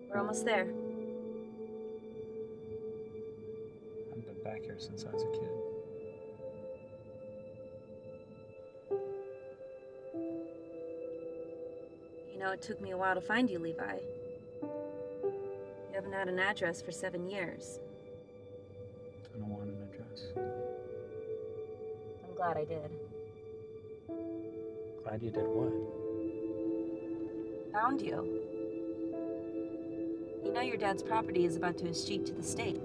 We're almost there. I've been back here since I was a kid. You know, it took me a while to find you, Levi. You haven't had an address for 7 years. I don't want an address. I'm glad I did. Glad you did what? Found you. You know your dad's property is about to escheat to the state.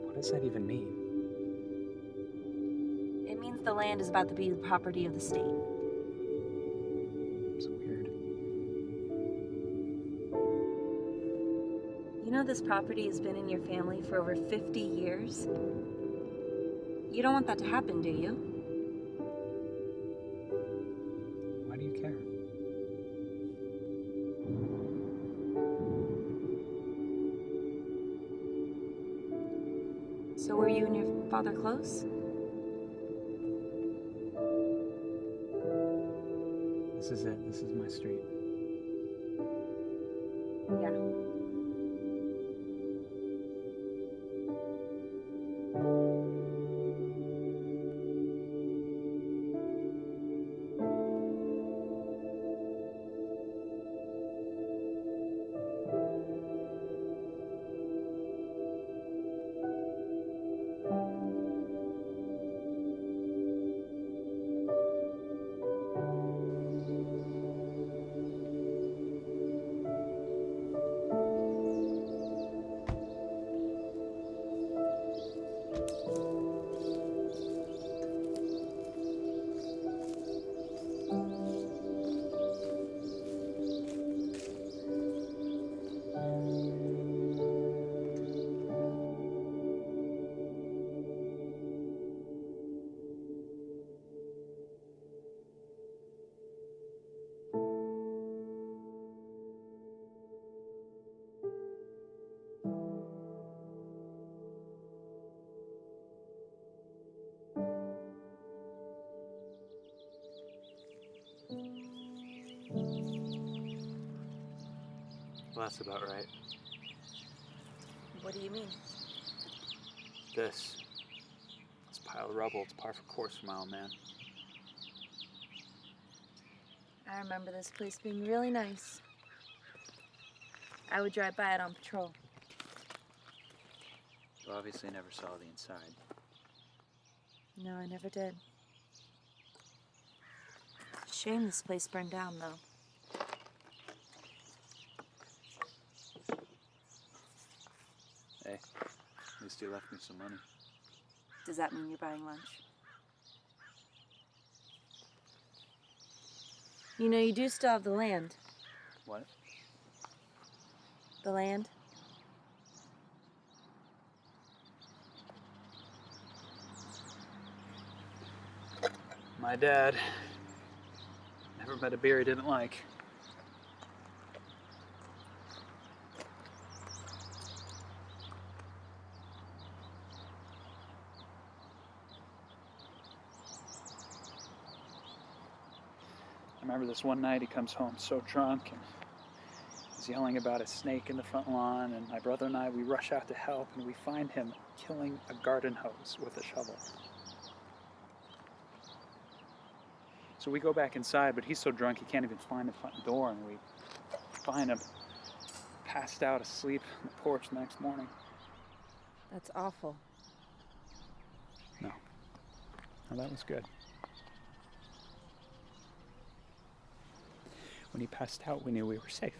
What does that even mean? It means the land is about to be the property of the state. It's weird. You know this property has been in your family for over 50 years? You don't want that to happen, do you? Why do you care? So were you and your father close? This is it. This is my street. Yeah. Well, that's about right. What do you mean? This pile of rubble, it's par for course for my old man. I remember this place being really nice. I would drive by it on patrol. You obviously never saw the inside. No, I never did. Shame this place burned down, though. Hey, at least you left me some money. Does that mean you're buying lunch? You know, you do still have the land. What? The land? My dad never met a beer he didn't like. I remember this one night he comes home so drunk and he's yelling about a snake in the front lawn, and my brother and I, we rush out to help, and we find him killing a garden hose with a shovel. So we go back inside, but he's so drunk he can't even find the front door, and we find him passed out asleep on the porch the next morning. That's awful. No, that was good. When he passed out, we knew we were safe.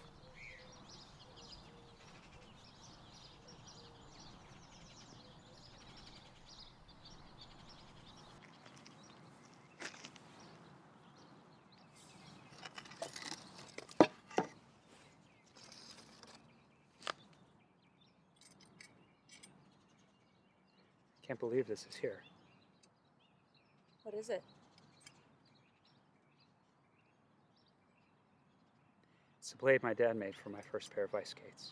Can't believe this is here. What is it? It's the blade my dad made for my first pair of ice skates.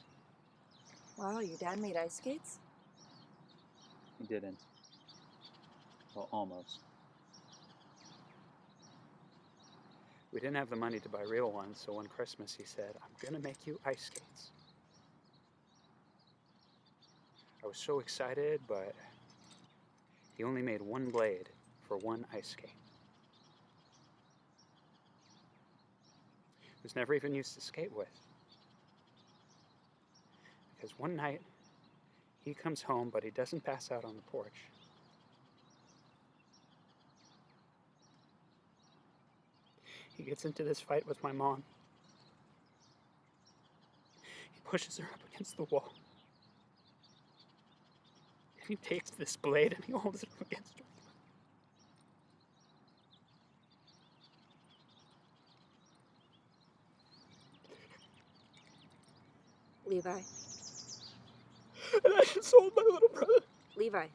Wow, your dad made ice skates? He didn't. Well, almost. We didn't have the money to buy real ones, so one Christmas he said, "I'm gonna make you ice skates." I was so excited, but he only made one blade for one ice skate. It was never even used to skate with. Because one night, he comes home, but he doesn't pass out on the porch. He gets into this fight with my mom. He pushes her up against the wall. And he takes this blade and he holds it up against her. Levi. And I just hold my little brother. Levi.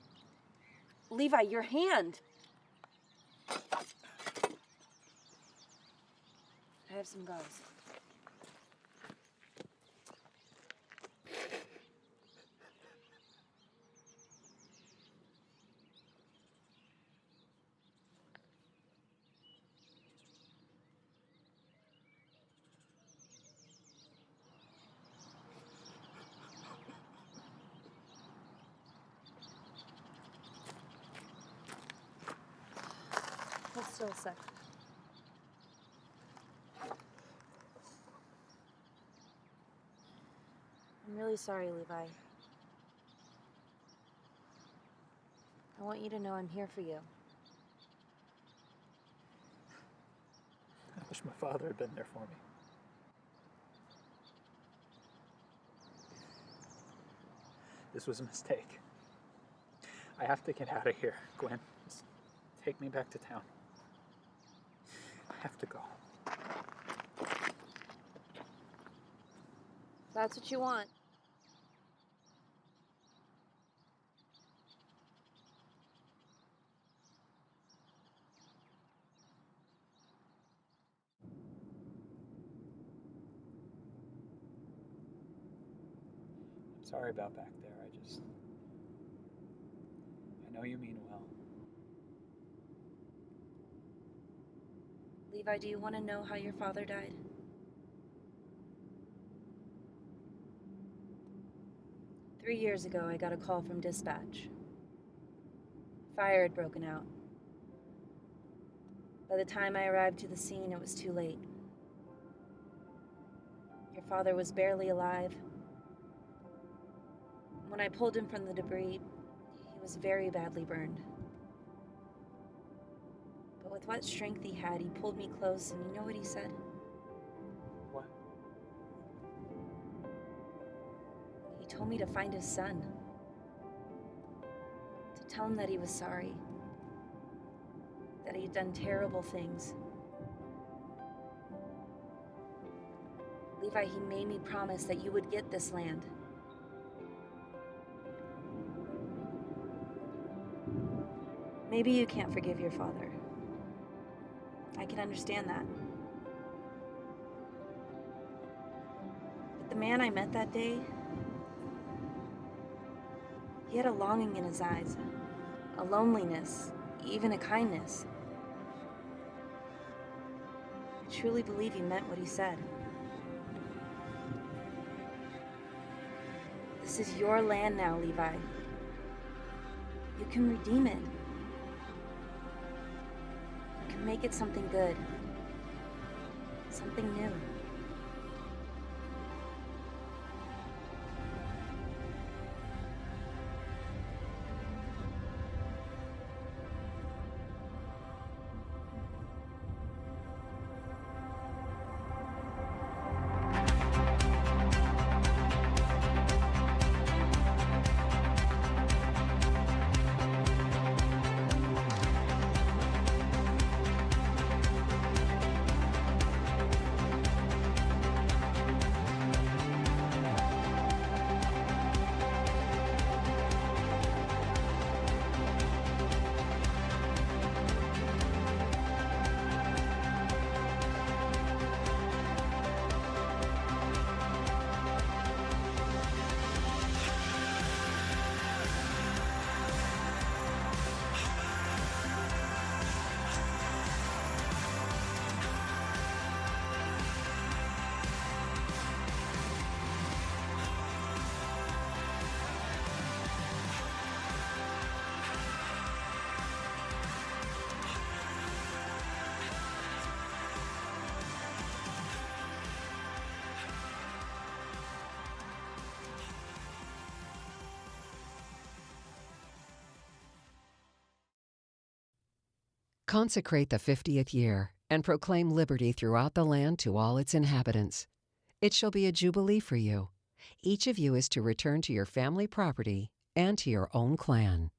Levi, your hand. I have some gauze. Hold still a sec. I'm really sorry, Levi. I want you to know I'm here for you. I wish my father had been there for me. This was a mistake. I have to get out of here, Gwen. Just take me back to town. I have to go. That's what you want. I'm sorry about back there. I know you mean well. Levi, do you want to know how your father died? Three years ago, I got a call from dispatch. Fire had broken out. By the time I arrived to the scene, it was too late. Your father was barely alive. When I pulled him from the debris, he was very badly burned. But with what strength he had, he pulled me close, and you know what he said? What? He told me to find his son. To tell him that he was sorry. That he had done terrible things. Levi, he made me promise that you would get this land. Maybe you can't forgive your father. I can understand that. But the man I met that day, he had a longing in his eyes, a loneliness, even a kindness. I truly believe he meant what he said. This is your land now, Levi. You can redeem it. You can make it something good. Something new. Consecrate the 50th year and proclaim liberty throughout the land to all its inhabitants. It shall be a jubilee for you. Each of you is to return to your family property and to your own clan.